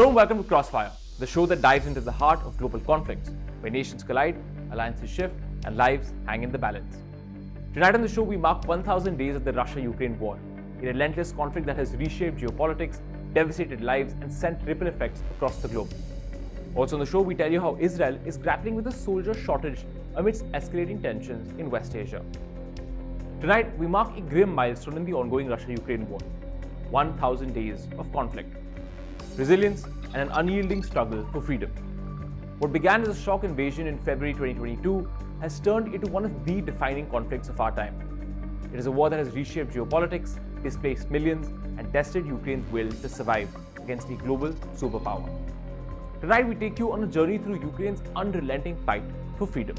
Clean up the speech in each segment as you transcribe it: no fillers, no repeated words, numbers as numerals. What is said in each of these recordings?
Hello and welcome to Crossfire, the show that dives into the heart of global conflicts, where nations collide, alliances shift, and lives hang in the balance. Tonight on the show, we mark 1,000 days of the Russia-Ukraine war, a relentless conflict that has reshaped geopolitics, devastated lives, and sent ripple effects across the globe. Also on the show, we tell you how Israel is grappling with a soldier shortage amidst escalating tensions in West Asia. Tonight, we mark a grim milestone in the ongoing Russia-Ukraine war, 1,000 days of conflict, resilience, and an unyielding struggle for freedom. What began as a shock invasion in February 2022 has turned into one of the defining conflicts of our time. It is a war that has reshaped geopolitics, displaced millions, and tested Ukraine's will to survive against a global superpower. Tonight, we take you on a journey through Ukraine's unrelenting fight for freedom.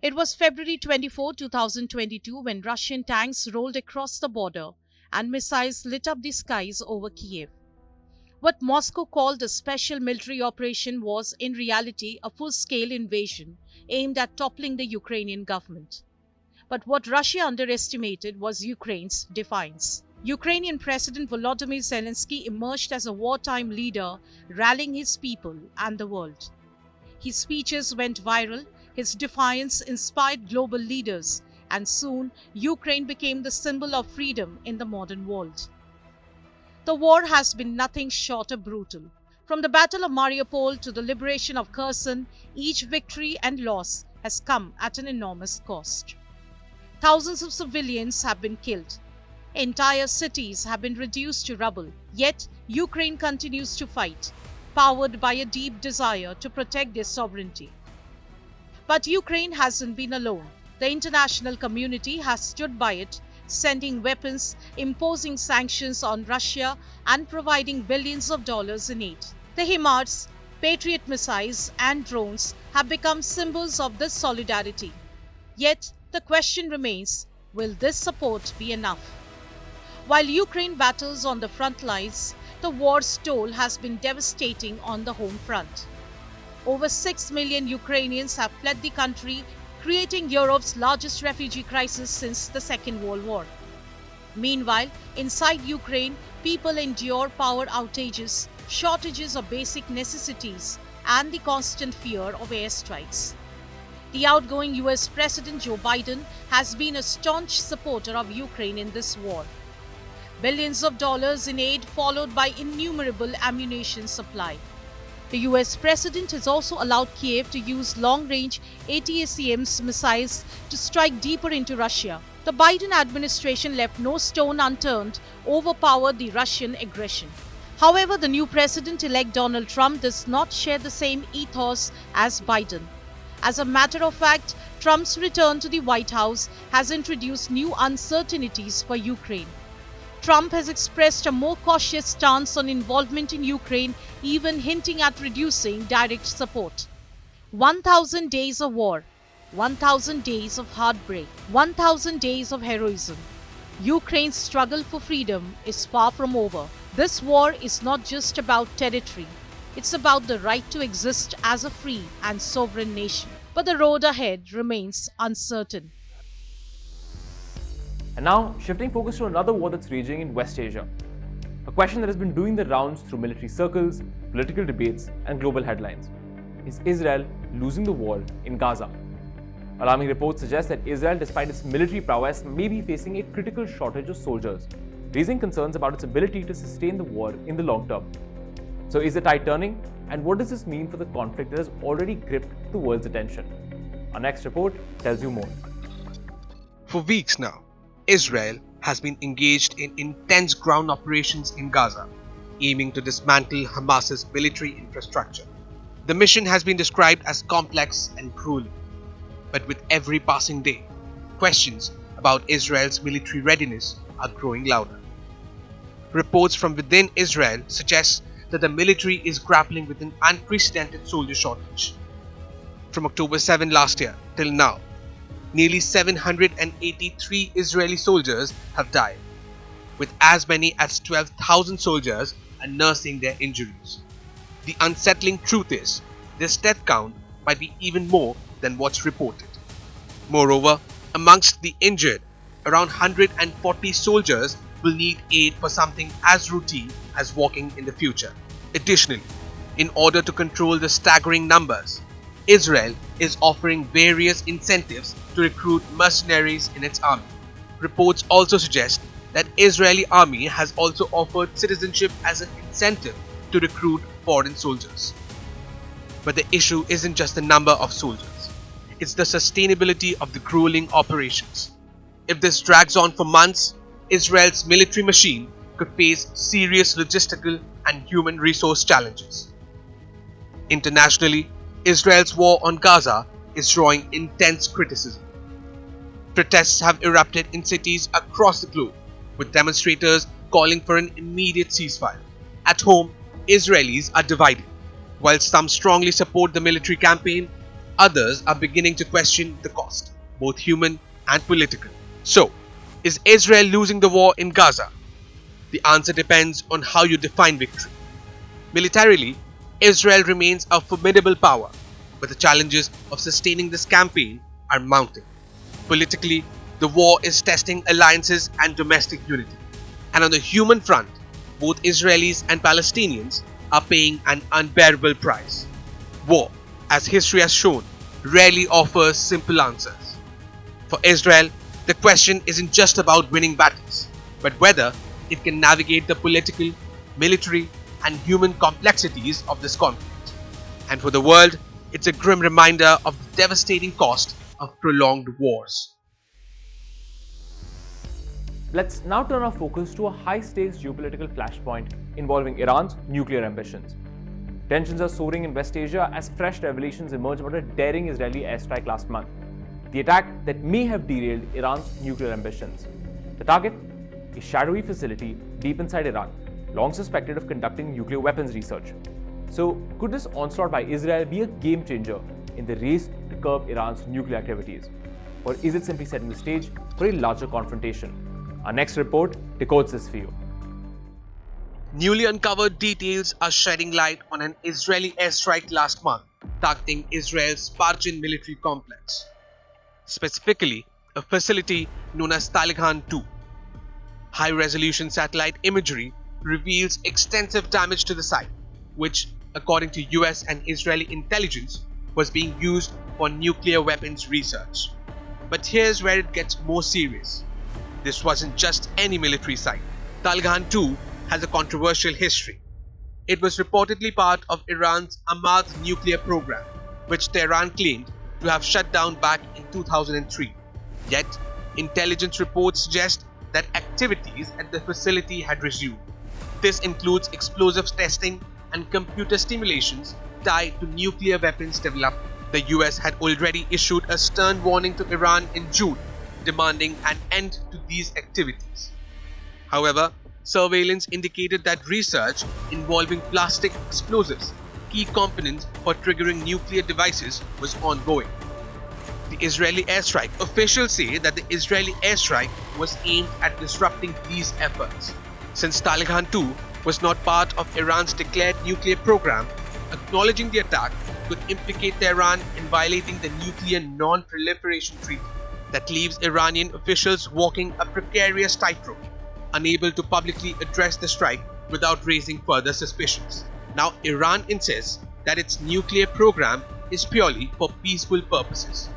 It was February 24, 2022 when Russian tanks rolled across the border and missiles lit up the skies over Kiev. What Moscow called a special military operation was in reality a full-scale invasion aimed at toppling the Ukrainian government. But what Russia underestimated was Ukraine's defiance. Ukrainian President Volodymyr Zelensky emerged as a wartime leader, rallying his people and the world. His speeches went viral, his defiance inspired global leaders, and soon Ukraine became the symbol of freedom in the modern world. The war has been nothing short of brutal. From the Battle of Mariupol to the liberation of Kherson, each victory and loss has come at an enormous cost. Thousands of civilians have been killed. Entire cities have been reduced to rubble. Yet, Ukraine continues to fight, powered by a deep desire to protect their sovereignty. But Ukraine hasn't been alone. The international community has stood by it, sending weapons, imposing sanctions on Russia, and providing billions of dollars in aid. The HIMARS, Patriot missiles, and drones have become symbols of this solidarity. Yet, the question remains, will this support be enough? While Ukraine battles on the front lines, the war's toll has been devastating on the home front. Over 6 million Ukrainians have fled the country, creating Europe's largest refugee crisis since the Second World War. Meanwhile, inside Ukraine, people endure power outages, shortages of basic necessities, and the constant fear of airstrikes. The outgoing US President Joe Biden has been a staunch supporter of Ukraine in this war. Billions of dollars in aid followed by innumerable ammunition supply. The US President has also allowed Kiev to use long-range ATACMS missiles to strike deeper into Russia. The Biden administration left no stone unturned, overpowered the Russian aggression. However, the new President-elect Donald Trump does not share the same ethos as Biden. As a matter of fact, Trump's return to the White House has introduced new uncertainties for Ukraine. Trump has expressed a more cautious stance on involvement in Ukraine, even hinting at reducing direct support. 1,000 days of war, 1,000 days of heartbreak, 1,000 days of heroism. Ukraine's struggle for freedom is far from over. This war is not just about territory. It's about the right to exist as a free and sovereign nation. But the road ahead remains uncertain. And now, shifting focus to another war that's raging in West Asia. A question that has been doing the rounds through military circles, political debates, and global headlines. Is Israel losing the war in Gaza? Alarming reports suggest that Israel, despite its military prowess, may be facing a critical shortage of soldiers, raising concerns about its ability to sustain the war in the long term. So is the tide turning? And what does this mean for the conflict that has already gripped the world's attention? Our next report tells you more. For weeks now, Israel has been engaged in intense ground operations in Gaza, aiming to dismantle Hamas's military infrastructure. The mission has been described as complex and grueling, but with every passing day, questions about Israel's military readiness are growing louder. Reports from within Israel suggest that the military is grappling with an unprecedented soldier shortage. From October 7 last year till now, nearly 783 Israeli soldiers have died, with as many as 12,000 soldiers are nursing their injuries. The unsettling truth is, this death count might be even more than what's reported. Moreover, amongst the injured, around 140 soldiers will need aid for something as routine as walking in the future. Additionally, in order to control the staggering numbers, Israel is offering various incentives to recruit mercenaries in its army. Reports also suggest that Israeli army has also offered citizenship as an incentive to recruit foreign soldiers. But the issue isn't just the number of soldiers, it's the sustainability of the grueling operations. If this drags on for months, Israel's military machine could face serious logistical and human resource challenges. Internationally, Israel's war on Gaza is drawing intense criticism. Protests have erupted in cities across the globe, with demonstrators calling for an immediate ceasefire. At home, Israelis are divided. While some strongly support the military campaign, others are beginning to question the cost, both human and political. So, is Israel losing the war in Gaza? The answer depends on how you define victory. Militarily, Israel remains a formidable power, but the challenges of sustaining this campaign are mounting. Politically, the war is testing alliances and domestic unity. And on the human front, both Israelis and Palestinians are paying an unbearable price. War, as history has shown, rarely offers simple answers. For Israel, the question isn't just about winning battles, but whether it can navigate the political, military, and human complexities of this conflict. And for the world, it's a grim reminder of the devastating cost of prolonged wars. Let's now turn our focus to a high-stakes geopolitical flashpoint involving Iran's nuclear ambitions. Tensions are soaring in West Asia as fresh revelations emerge about a daring Israeli airstrike last month. The attack that may have derailed Iran's nuclear ambitions. The target? A shadowy facility deep inside Iran, long suspected of conducting nuclear weapons research. So, could this onslaught by Israel be a game changer in the race to curb Iran's nuclear activities? Or is it simply setting the stage for a larger confrontation? Our next report decodes this for you. Newly uncovered details are shedding light on an Israeli airstrike last month targeting Israel's Spartan military complex, specifically a facility known as Taliban 2. High-resolution satellite imagery reveals extensive damage to the site, which, according to US and Israeli intelligence, was being used for nuclear weapons research. But here's where it gets more serious. This wasn't just any military site. Taliban 2 has a controversial history. It was reportedly part of Iran's amidst nuclear program, which Tehran claimed to have shut down back in 2003. Yet, intelligence reports suggest that activities at the facility had resumed. This includes explosives testing and computer simulations tied to nuclear weapons development. The US had already issued a stern warning to Iran in June, demanding an end to these activities. However, surveillance indicated that research involving plastic explosives, key components for triggering nuclear devices, was ongoing. The Israeli airstrike. Officials say that the Israeli airstrike was aimed at disrupting these efforts. Since Taliban 2 was not part of Iran's declared nuclear program, acknowledging the attack could implicate Tehran in violating the Nuclear Non-Proliferation Treaty. That leaves Iranian officials walking a precarious tightrope, unable to publicly address the strike without raising further suspicions. Now, Iran insists that its nuclear program is purely for peaceful purposes.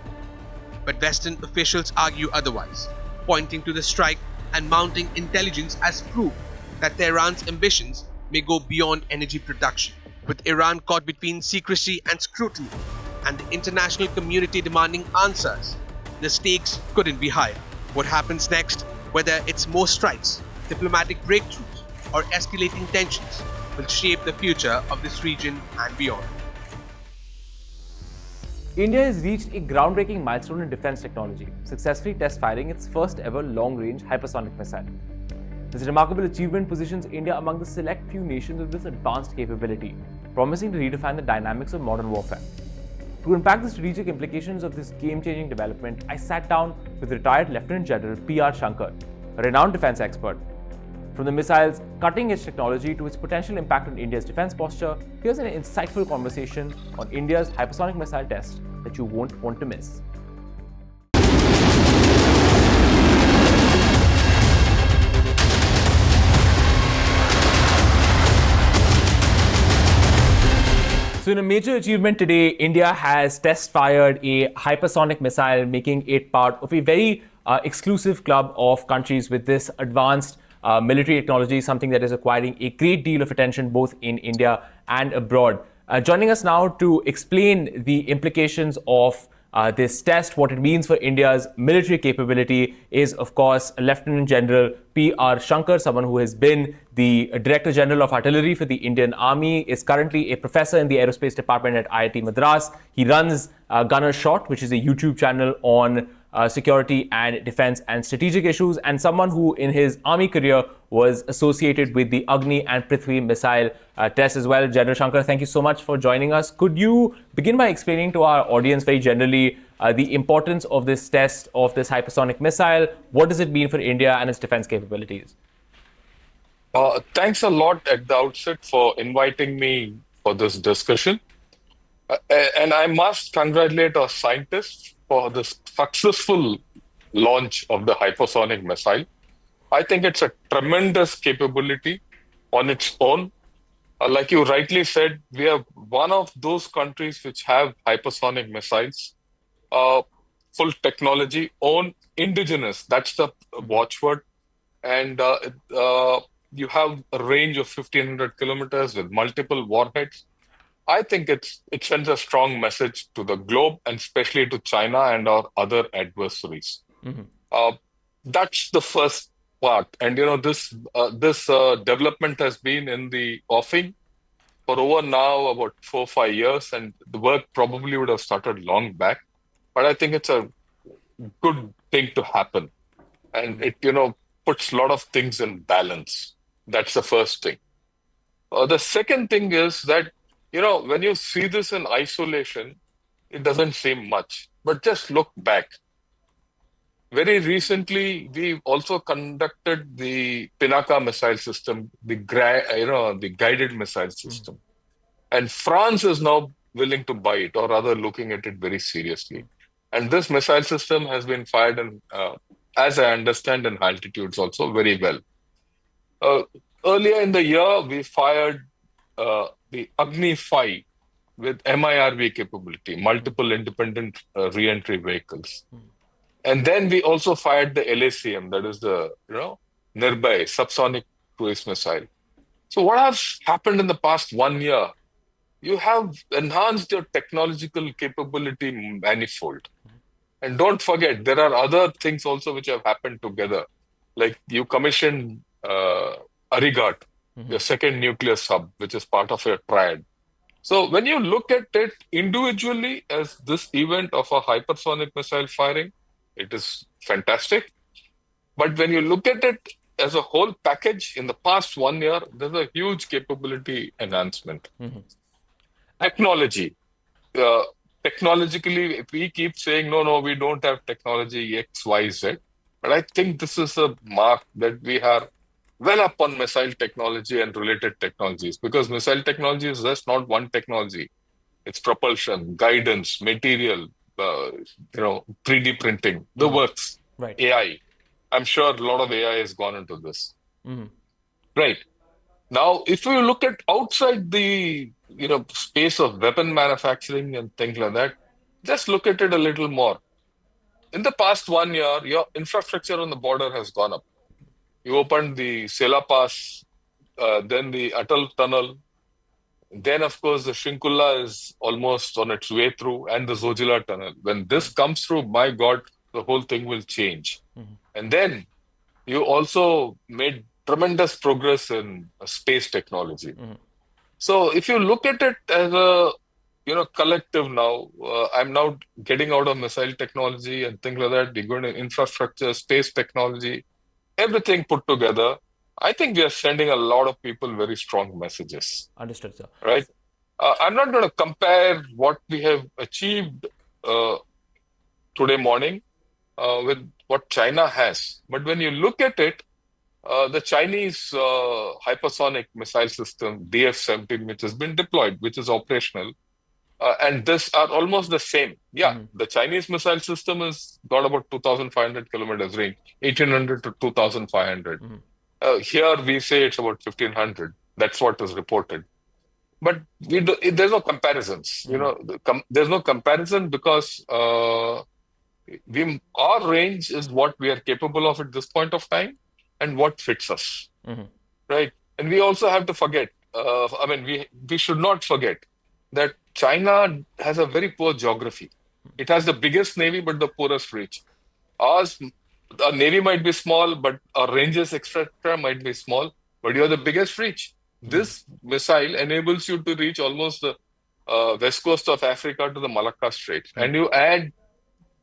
But Western officials argue otherwise, pointing to the strike and mounting intelligence as proof that Tehran's ambitions may go beyond energy production. With Iran caught between secrecy and scrutiny, and the international community demanding answers, the stakes couldn't be higher. What happens next, whether it's more strikes, diplomatic breakthroughs, or escalating tensions, will shape the future of this region and beyond. India has reached a groundbreaking milestone in defense technology, successfully test firing its first ever long-range hypersonic missile. This remarkable achievement positions India among the select few nations with this advanced capability, promising to redefine the dynamics of modern warfare. To unpack the strategic implications of this game-changing development, I sat down with retired Lieutenant General P.R. Shankar, a renowned defense expert. From the missile's cutting-edge technology to its potential impact on India's defense posture, here's an insightful conversation on India's hypersonic missile test that you won't want to miss. So, in a major achievement today, India has test fired a hypersonic missile, making it part of a very exclusive club of countries with this advanced military technology, something that is acquiring a great deal of attention both in India and abroad. Joining us now to explain the implications of this test, what it means for India's military capability, is, of course, Lieutenant General P.R. Shankar, someone who has been the Director General of Artillery for the Indian Army, is currently a professor in the Aerospace Department at IIT Madras. He runs Gunner Shot, which is a YouTube channel on security and defense and strategic issues, and someone who in his army career was associated with the Agni and Prithvi missile tests as well. General Shankar, thank you so much for joining us. Could you begin by explaining to our audience very generally the importance of this test of this hypersonic missile? What does it mean for India and its defense capabilities? Thanks a lot at the outset for inviting me for this discussion. And I must congratulate our scientists for this successful launch of the hypersonic missile. I think it's a tremendous capability on its own. Like you rightly said, we are one of those countries which have hypersonic missiles, full technology, own indigenous. That's the watchword. And you have a range of 1,500 kilometers with multiple warheads. I think it sends a strong message to the globe, and especially to China and our other adversaries. Mm-hmm. That's the first part. And this development has been in the offing for over now about 4 or 5 years, and the work probably would have started long back. But I think it's a good thing to happen, and it puts a lot of things in balance. That's the first thing. The second thing is that when you see this in isolation, it doesn't seem much. But just look back. Very recently, we also conducted the Pinaka missile system, the guided missile system. Mm-hmm. And France is now willing to buy it, or rather looking at it very seriously. And this missile system has been fired, as I understand, in altitudes also very well. Earlier in the year, we fired the Agni 5 with MIRV capability, multiple independent re-entry vehicles. And then we also fired the LACM, that is the Nirbhay subsonic cruise missile. So what has happened in the past 1 year? You have enhanced your technological capability manifold. And don't forget, there are other things also which have happened together. Like you commissioned Arigat, your second nuclear sub, which is part of your triad. So when you look at it individually as this event of a hypersonic missile firing, it is fantastic. But when you look at it as a whole package, in the past 1 year, there's a huge capability enhancement. Mm-hmm. Technology. Technologically, we keep saying, no, we don't have technology X, Y, Z. But I think this is a mark that we are well up on missile technology and related technologies, because missile technology is just not one technology. It's propulsion, guidance, material, 3D printing, the works, right. AI. I'm sure a lot of AI has gone into this. Mm-hmm. Right. Now, if you look at outside the space of weapon manufacturing and things like that, just look at it a little more. In the past 1 year, your infrastructure on the border has gone up. You opened the Sela Pass, then the Atal Tunnel. Then, of course, the Shrinkula is almost on its way through, and the Zojila Tunnel. When this comes through, my God, the whole thing will change. Mm-hmm. And then you also made tremendous progress in space technology. Mm-hmm. So if you look at it as a collective now, I'm now getting out of missile technology and things like that. We're going to infrastructure, space technology, everything put together. I think we are sending a lot of people very strong messages. Understood, sir. Right? I'm not going to compare what we have achieved today morning with what China has. But when you look at it, the Chinese hypersonic missile system, DF-17, which has been deployed, which is operational, and this are almost the same. Yeah, mm-hmm. The Chinese missile system has got about 2,500 kilometers range, 1,800 to 2,500. Mm-hmm. Here we say it's about 1,500. That's what is reported. but there's no comparisons. There's no comparison because our range is what we are capable of at this point of time and what fits us, right? And we also have to forget, we should not forget that China has a very poor geography. It has the biggest navy, but the poorest reach. Our navy might be small, but our ranges, etc., might be small, but you have the biggest reach. This missile enables you to reach almost the west coast of Africa to the Malacca Strait. And you add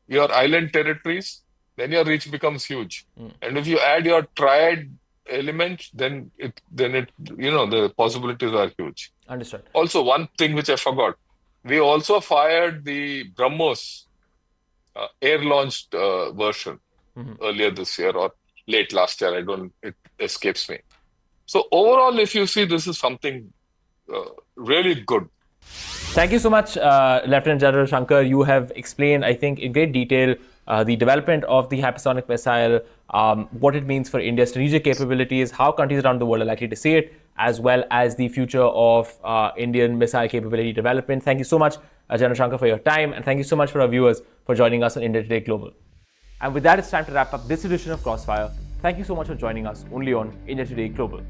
your island territories, then your reach becomes huge. And if you add your triad element, then the possibilities are huge. Understood. Also, one thing which I forgot, we also fired the BrahMos air-launched version earlier this year or late last year. It escapes me. So overall, if you see, this is something really good. Thank you so much, Lieutenant General Shankar. You have explained, I think, in great detail the development of the hypersonic missile, what it means for India's strategic capabilities, how countries around the world are likely to see it, as well as the future of Indian missile capability development. Thank you so much, General Shankar, for your time, and thank you so much for our viewers for joining us on India Today Global. And with that, it's time to wrap up this edition of Crossfire. Thank you so much for joining us only on India Today Global.